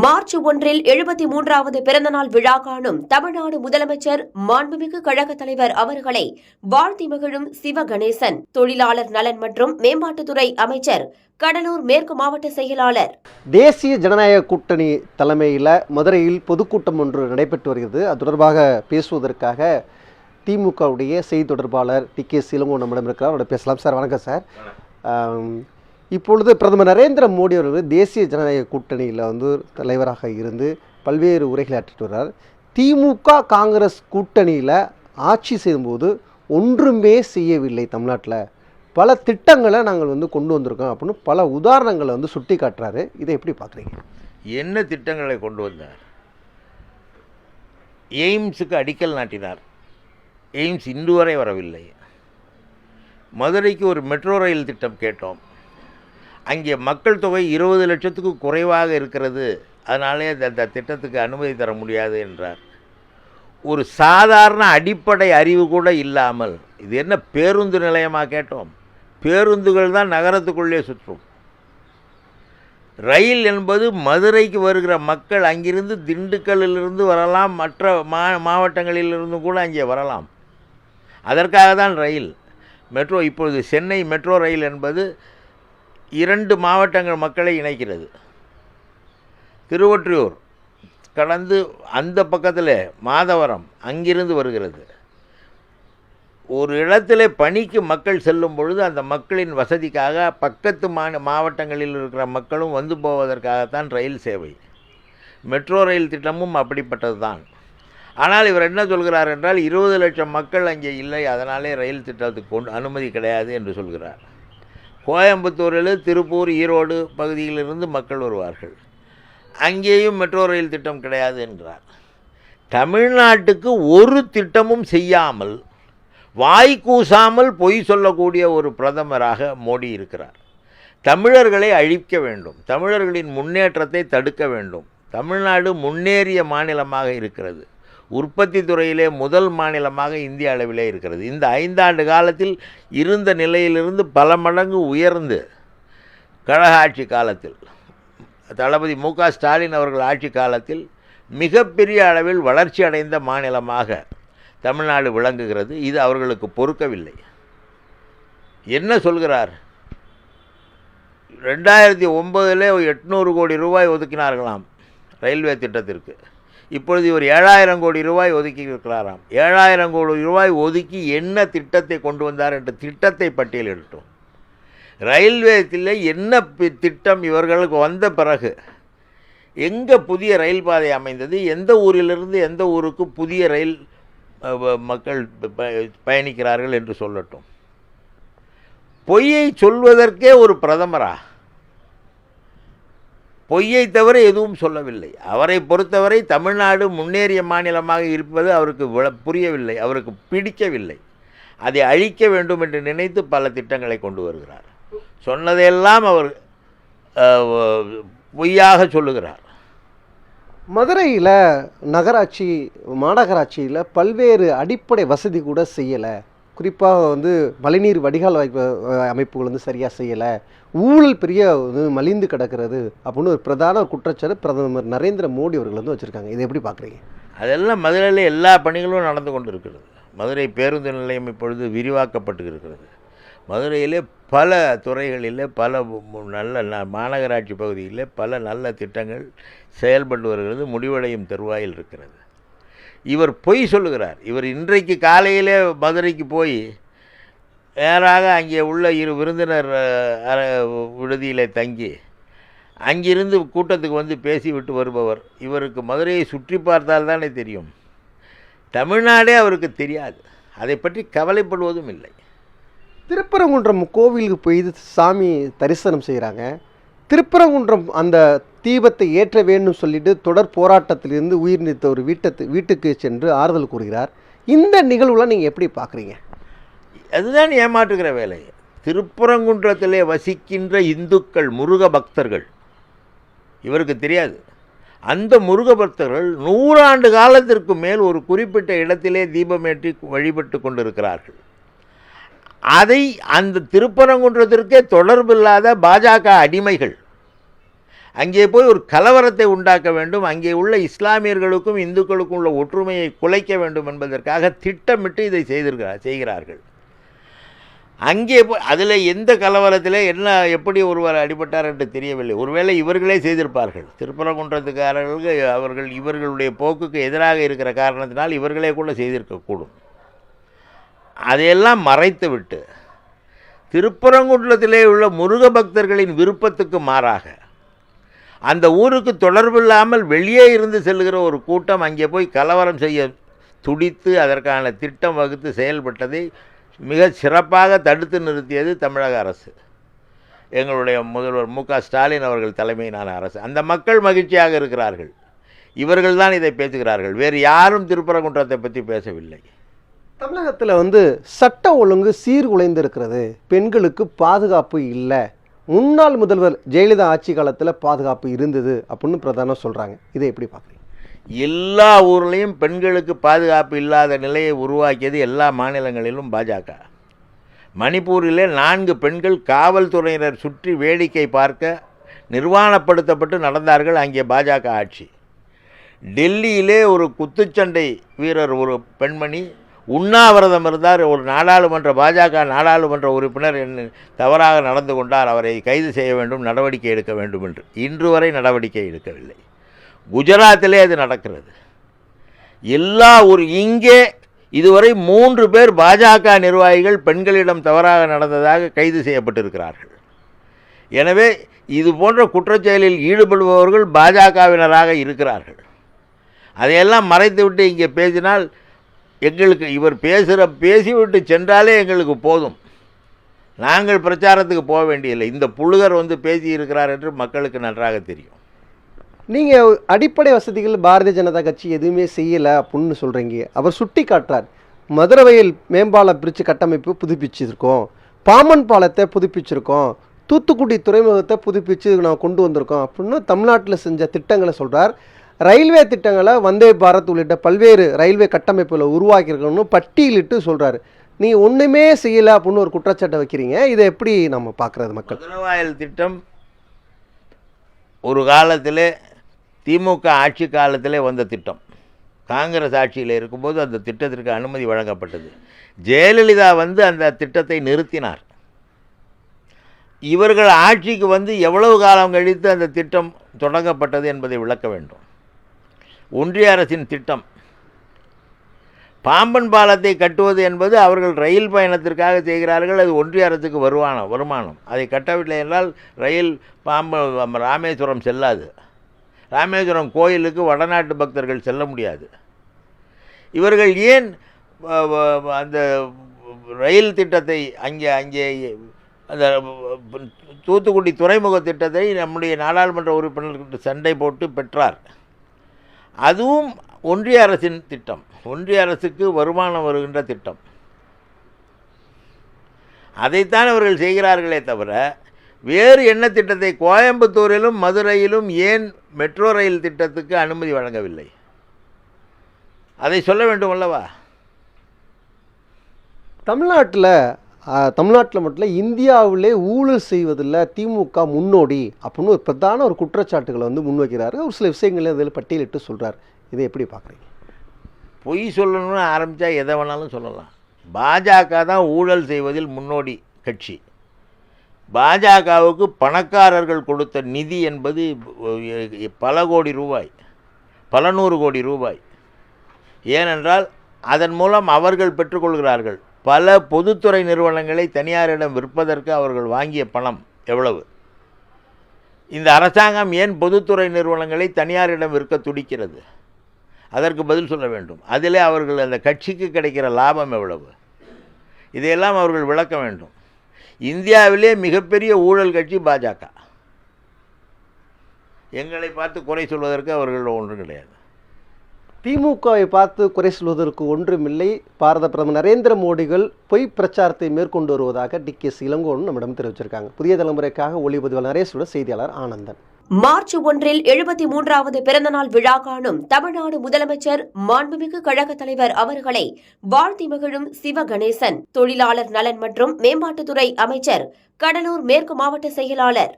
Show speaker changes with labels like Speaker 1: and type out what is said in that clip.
Speaker 1: March 1 73வது பிறந்தநாள் விழா காணும் தமிழ்நாடு முதலமைச்சர் மாண்புமிகு கழகத் தலைவர் அவர்களை வாழ்த்தி மகிழும் சிவகணேசன், தொழிலாளர் நலன் மற்றும் மேம்பாட்டுத்துறை அமைச்சர், கடலூர் மேற்கு மாவட்ட செயலாளர்.
Speaker 2: தேசிய ஜனநாயக கூட்டணி தலைமையில் மதுரையில் பொதுக்கூட்டம் ஒன்று நடைபெற்று வருகிறது. அது தொடர்பாக பேசுவதற்காக திமுகவுடைய செய்தி தொடர்பாளர் டி.கே. இளங்கோ நம்மிடம் இருக்கிறார். அவரோட பேசலாம். சார் வணக்கம் சார். இப்பொழுது பிரதமர் நரேந்திர மோடி அவர்கள் தேசிய ஜனநாயக கூட்டணியில் தலைவராக இருந்து பல்வேறு உரைகளை ஆற்றிட்டு வர்றார். திமுக காங்கிரஸ் கூட்டணியில் ஆட்சி செய்யும்போது ஒன்றுமே செய்யவில்லை. தமிழ்நாட்டில் பல திட்டங்களை நாங்கள் கொண்டு வந்திருக்கோம் அப்படின்னு பல உதாரணங்களை சுட்டி காட்டுறாரு. இதை எப்படி பார்க்குறீங்க?
Speaker 3: என்ன திட்டங்களை கொண்டு வந்தார்? எய்ம்ஸுக்கு அடிக்கல் நாட்டினார். எய்ம்ஸ் இன்று வரை வரவில்லை. மதுரைக்கு ஒரு மெட்ரோ ரயில் திட்டம் கேட்டோம். அங்கே மக்கள் தொகை 20 லட்சத்துக்கு குறைவாக இருக்கிறது, அதனாலே அந்த திட்டத்துக்கு அனுமதி தர முடியாது என்றார். ஒரு சாதாரண அடிப்படை அறிவு கூட இல்லாமல் இது என்ன பேருந்து நிலையமாக கேட்டோம். பேருந்துகள் தான் நகரத்துக்குள்ளே சுற்றும். ரயில் என்பது மதுரைக்கு வருகிற மக்கள் அங்கிருந்து திண்டுக்கல்லிலிருந்து வரலாம், மற்ற மாவட்டங்களிலிருந்து கூட அங்கே வரலாம். அதற்காக தான் ரயில். மெட்ரோ இப்பொழுது சென்னை மெட்ரோ ரயில் என்பது 2 மாவட்டங்கள் மக்களை இணைக்கிறது. திருவொற்றியூர் கடந்து அந்த பக்கத்தில் மாதவரம் அங்கிருந்து வருகிறது. ஒரு இடத்துல பணிக்கு மக்கள் செல்லும் பொழுது அந்த மக்களின் வசதிக்காக பக்கத்து மாவட்டங்களில் இருக்கிற மக்களும் வந்து போவதற்காகத்தான் ரயில் சேவை. மெட்ரோ ரயில் திட்டமும் அப்படிப்பட்டது தான். ஆனால் இவர் என்ன சொல்கிறார் என்றால் 20 லட்சம் மக்கள் அங்கே இல்லை, அதனாலே ரயில் திட்டத்துக்கு அனுமதி கிடையாது என்று சொல்கிறார். கோயம்புத்தூரில், திருப்பூர், ஈரோடு பகுதியிலிருந்து மக்கள் வருவார்கள், அங்கேயும் மெட்ரோ ரயில் திட்டம் கிடையாது என்கிறார். தமிழ்நாட்டுக்கு ஒரு திட்டமும் செய்யாமல் வாய் கூசாமல் பொய் சொல்லக்கூடிய ஒரு பிரதமராக மோடி இருக்கிறார். தமிழர்களை அழிக்க வேண்டும், தமிழர்களின் முன்னேற்றத்தை தடுக்க வேண்டும். தமிழ்நாடு முன்னேறிய மாநிலமாக இருக்கிறது. உற்பத்தி துறையிலே முதல் மாநிலமாக இந்திய அளவிலே இருக்கிறது. இந்த 5 ஆண்டு காலத்தில் இருந்த நிலையிலிருந்து பல மடங்கு உயர்ந்து கழக ஆட்சி காலத்தில், தளபதி மு.க. ஸ்டாலின் அவர்கள் ஆட்சி காலத்தில் மிகப்பெரிய அளவில் வளர்ச்சி அடைந்த மாநிலமாக தமிழ்நாடு விளங்குகிறது. இது அவர்களுக்கு பொறுக்கவில்லை. என்ன சொல்கிறார்? 2009 800 கோடி ரூபாய் ஒதுக்கினார்களாம் ரயில்வே திட்டத்திற்கு. இப்பொழுது இவர் 7000 கோடி ரூபாய் ஒதுக்கி இருக்கிறாராம். 7000 கோடி ரூபாய் ஒதுக்கி என்ன திட்டத்தை கொண்டு வந்தார் என்ற திட்டத்தை பட்டியலிடட்டும். ரயில்வேத்தில் என்ன திட்டம் இவர்களுக்கு வந்த பிறகு எங்கே புதிய ரயில் பாதை அமைந்தது, எந்த ஊரிலிருந்து எந்த ஊருக்கு புதிய ரயில் மக்கள் பயணிக்கிறார்கள் என்று சொல்லட்டும். பொய்யை சொல்வதற்கே ஒரு பிரதமரா? பொய்யை தவிர எதுவும் சொல்லவில்லை. அவரை பொறுத்தவரை தமிழ்நாடு முன்னேறிய மாநிலமாக இருப்பது அவருக்கு புரியவில்லை, அவருக்கு பிடிக்கவில்லை. அதை அழிக்க வேண்டும் என்று நினைத்து பல திட்டங்களை கொண்டு வருகிறார். சொன்னதையெல்லாம் அவர் பொய்யாக சொல்லுகிறார்.
Speaker 2: மதுரையில் நகராட்சி மாநகராட்சியில் பல்வேறு அடிப்படை வசதி கூட செய்யலை. குறிப்பாக மழைநீர் வடிகால் அமைப்புகள் சரியாக செய்யலை, ஊழல் பெரிய மலிந்து கிடக்கிறது அப்படின்னு ஒரு பிரதான குற்றச்சாட்டு பிரதமர் நரேந்திர மோடி அவர்கள் வச்சுருக்காங்க. இதை எப்படி பார்க்குறீங்க?
Speaker 3: அதெல்லாம் மதுரையில் எல்லா பணிகளும் நடந்து கொண்டு இருக்கிறது. மதுரை பேருந்து நிலையம் இப்பொழுது விரிவாக்கப்பட்டு இருக்கிறது. மதுரையிலே பல துறைகளில் பல நல்ல மாநகராட்சி பகுதியில் பல நல்ல திட்டங்கள் செயல்பட்டு வருகிறது, முடிவடையும் தருவாயில் இருக்கிறது. இவர் பொய் சொல்லுகிறார். இவர் இன்றைக்கு காலையிலே மதுரைக்கு போய் நேராக அங்கே உள்ள 2 விருந்தினர் விடுதியில் தங்கி அங்கிருந்து கூட்டத்துக்கு பேசிவிட்டு வருபவர். இவருக்கு மதுரையை சுற்றி பார்த்தால் தானே தெரியும். தமிழ்நாடே அவருக்கு தெரியாது, அதை பற்றி கவலைப்படுவதும் இல்லை.
Speaker 2: திருப்பரங்குன்றம் கோவிலுக்கு போய் சாமி தரிசனம் செய்கிறாங்க. திருப்பரங்குன்றம் அந்த தீபத்தை ஏற்ற வேண்டும் சொல்லிட்டு தொடர் போராட்டத்திலிருந்து உயிர் நீத்த ஒரு வீட்டுக்கு சென்று ஆறுதல் கூறுகிறார். இந்த நிகழ்வுலாம் நீங்கள் எப்படி பார்க்குறீங்க?
Speaker 3: அதுதான் ஏமாற்றுகிற வேலை. திருப்பரங்குன்றத்திலே வசிக்கின்ற இந்துக்கள், முருக பக்தர்கள், இவருக்கு தெரியாது. அந்த முருக பக்தர்கள் 100 ஆண்டு காலத்திற்கு மேல் ஒரு குறிப்பிட்ட இடத்திலே தீபமேற்றி வழிபட்டு கொண்டிருக்கிறார்கள். அதை அந்த திருப்பரங்குன்றத்திற்கே தொடர்பில்லாத பாஜக அடிமைகள் அங்கே போய் ஒரு கலவரத்தை உண்டாக்க வேண்டும், அங்கே உள்ள இஸ்லாமியர்களுக்கும் இந்துக்களுக்கும் உள்ள ஒற்றுமையை குலைக்க வேண்டும் என்பதற்காக திட்டமிட்டு இதை செய்கிறார்கள். அங்கே போய் அதில் எந்த கலவரத்தில் என்ன எப்படி ஒருவர் அடிபட்டார் என்று தெரியவில்லை. ஒருவேளை இவர்களே செய்திருப்பார்கள். திருப்பரங்குன்றத்துக்காரர்களுக்கு இவர்களுடைய போக்குக்கு எதிராக இருக்கிற காரணத்தினால் இவர்களே கூட செய்திருக்கக்கூடும். அதையெல்லாம் மறைத்து விட்டு திருப்பரங்குன்றத்திலே உள்ள முருக பக்தர்களின் விருப்பத்துக்கு மாறாக அந்த ஊருக்கு தொடர்பில்லாமல் வெளியே இருந்து செல்கிற ஒரு கூட்டம் அங்கே போய் கலவரம் செய்ய துடித்து அதற்கான திட்டம் வகுத்து செயல்பட்டதை மிக சிறப்பாக தடுத்து நிறுத்தியது தமிழக அரசு, எங்களுடைய முதல்வர் மு.க. ஸ்டாலின் அவர்கள் தலைமையிலான அரசு. அந்த மக்கள் மகிழ்ச்சியாக இருக்கிறார்கள். இவர்கள் தான் இதை பேசுகிறார்கள். வேறு யாரும் திருப்பரங்குன்றத்தை பற்றி பேசவில்லை.
Speaker 2: தமிழகத்தில் சட்ட ஒழுங்கு சீர்குலைந்திருக்கிறது, பெண்களுக்கு பாதுகாப்பு இல்லை, முன்னாள் முதல்வர் ஜெயலலிதா ஆட்சி காலத்தில் பாதுகாப்பு இருந்தது அப்படின்னு பிரதானம் சொல்கிறாங்க. இதை எப்படி பார்க்குறீங்க?
Speaker 3: எல்லா ஊர்லேயும் பெண்களுக்கு பாதுகாப்பு இல்லாத நிலையை உருவாக்கியது எல்லா மாநிலங்களிலும் பாஜக. மணிப்பூரிலே 4 பெண்கள் காவல்துறையினர் சுற்றி வேடிக்கை பார்க்க நிர்வாணப்படுத்தப்பட்டு நடந்தார்கள். அங்கே பாஜக ஆட்சி. டெல்லியிலே ஒரு குத்துச்சண்டை வீரர் ஒரு பெண்மணி உண்ணாவிரதம் இருந்தார். ஒரு பாஜக நாடாளுமன்ற உறுப்பினர் தவறாக நடந்து கொண்டார், அவரை கைது செய்ய வேண்டும், நடவடிக்கை எடுக்க வேண்டும் என்று. இன்று வரை நடவடிக்கை எடுக்கவில்லை. குஜராத்திலே அது நடக்கிறது. இங்கே இதுவரை 3 பேர் பாஜக நிர்வாகிகள் பெண்களிடம் தவறாக நடந்ததாக கைது செய்யப்பட்டிருக்கிறார்கள். எனவே இது போன்ற குற்றச்செயலில் ஈடுபடுபவர்கள் பாஜகவினராக இருக்கிறார்கள். அதையெல்லாம் மறைத்துவிட்டு இங்கே பேசினால் எங்களுக்கு இவர் பேசிவிட்டு சென்றாலே எங்களுக்கு போதும், நாங்கள் பிரச்சாரத்துக்கு போக வேண்டியதில்லை. இந்த புழுகர் பேசியிருக்கிறார் என்று மக்களுக்கு நன்றாக தெரியும்.
Speaker 2: நீங்கள் அடிப்படை வசதிகள் பாரதிய ஜனதா கட்சி எதுவுமே செய்யலை அப்படின்னு சொல்கிறீங்க. அவர் சுட்டி காட்டுறார், மதுரவயல் மேம்பால பிரிட்ஜ் கட்டமைப்பு புதுப்பிச்சிருக்கோம், பாம்பன் பாலத்தை புதுப்பிச்சிருக்கோம், தூத்துக்குடி துறைமுகத்தை புதுப்பிச்சு நான் கொண்டு வந்திருக்கோம் அப்படின்னு தமிழ்நாட்டில் செஞ்ச திட்டங்களை சொல்கிறார். ரயில்வே திட்டங்களை வந்தே பாரத் உள்ளிட்ட பல்வேறு ரயில்வே கட்டமைப்புகளை உருவாக்கியிருக்கணும்னு பட்டியலிட்டு சொல்கிறாரு. நீங்கள் ஒன்றுமே செய்யலை அப்படின்னு ஒரு குற்றச்சாட்டை வைக்கிறீங்க. இதை எப்படி நம்ம பார்க்குறது? மக்கள்
Speaker 3: மதுரவாயல் திட்டம் ஒரு காலத்தில் திமுக ஆட்சி காலத்திலே வந்த திட்டம். காங்கிரஸ் ஆட்சியில் இருக்கும்போது அந்த திட்டத்திற்கு அனுமதி வழங்கப்பட்டது. ஜெயலலிதா அந்த திட்டத்தை நிறுத்தினார். இவர்கள் ஆட்சிக்கு எவ்வளவு காலம் கழித்து அந்த திட்டம் தொடங்கப்பட்டது என்பதை விளக்க வேண்டும். ஒன்றிய அரசின் திட்டம். பாம்பன் பாலத்தை கட்டுவது என்பது அவர்கள் ரயில் பயணத்திற்காக செய்கிறார்கள். அது ஒன்றிய அரசுக்கு வருமானம். அதை கட்டவில்லை என்றால் ரயில் ராமேஸ்வரம் செல்லாது. ராமேஸ்வரம் கோயிலுக்கு வடநாட்டு பக்தர்கள் செல்ல முடியாது. இவர்கள் ஏன் அந்த ரயில் திட்டத்தை அங்கே அந்த தூத்துக்குடி துறைமுக திட்டத்தை நம்முடைய நாடாளுமன்ற உறுப்பினர்கள் சண்டை போட்டு பெற்றார். அதுவும் ஒன்றிய அரசின் திட்டம், ஒன்றிய அரசுக்கு வருமானம் வருகின்ற திட்டம். அதைத்தான் அவர்கள் செய்கிறார்களே தவிர வேறு என்ன திட்டத்தை கோயம்புத்தூரிலும் மதுரையிலும் ஏன் மெட்ரோ ரயில் திட்டத்துக்கு அனுமதி வழங்கவில்லை? அதை சொல்ல வேண்டும் அல்லவா?
Speaker 2: தமிழ்நாட்டில் மட்டும் இந்தியாவிலே ஊழல் செய்வதில் திமுக முன்னோடி அப்படின்னு ஒரு பிரதான ஒரு குற்றச்சாட்டுகளை முன்வைக்கிறாரு. ஒரு சில விஷயங்களை அதில் பட்டியலிட்டு சொல்கிறார். இதை எப்படி பார்க்குறீங்க?
Speaker 3: பொய் சொல்லணும்னு ஆரம்பித்தா எதை வேணாலும் சொல்லலாம். பாஜக தான் ஊழல் செய்வதில் முன்னோடி கட்சி. பாஜகவுக்கு பணக்காரர்கள் கொடுத்த நிதி என்பது பல கோடி ரூபாய், பல நூறு கோடி ரூபாய். ஏனென்றால் அதன் மூலம் அவர்கள் பெற்றுக்கொள்கிறார்கள். பல பொதுத்துறை நிறுவனங்களை தனியாரிடம் விற்பதற்கு அவர்கள் வாங்கிய பணம் எவ்வளவு? இந்த அரசாங்கம் ஏன் பொதுத்துறை நிறுவனங்களை தனியாரிடம் விற்க துடிக்கிறது? அதற்கு பதில் சொல்ல வேண்டும். அதிலே அவர்கள் அந்த கட்சிக்கு கிடைக்கிற லாபம் எவ்வளவு? இதையெல்லாம் அவர்கள் விளக்க வேண்டும். இந்தியாவிலே மிகப்பெரிய ஊழல் கட்சி பாஜக. எங்களை பார்த்து குறை சொல்வதற்கு அவர்கள் ஒன்றும் கிடையாது.
Speaker 2: திமுகவை பார்த்து குறை சொல்வதற்கு ஒன்றுமில்லை. பாரத பிரதமர் நரேந்திர மோடிகள் பொய் பிரச்சாரத்தை மேற்கொண்டு வருவதாக டி.கே. இளங்கோவன் நம்மிடம் தெரிவிச்சிருக்காங்க. புதிய தலைமுறைக்காக ஒளிப்பதிவாளர் நரேஷோட செய்தியாளர் ஆனந்தன்.
Speaker 1: மார்ச் 1 73வது பிறந்தநாள் விழா காணும் தமிழ்நாடு முதலமைச்சர் மாண்புமிகு கழக தலைவர் அவர்களை வாழ்த்தி மகிழும் சிவகணேசன், தொழிலாளர் நலன் மற்றும் மேம்பாட்டுத்துறை அமைச்சர், கடலூர் மேற்கு மாவட்ட செயலாளர்.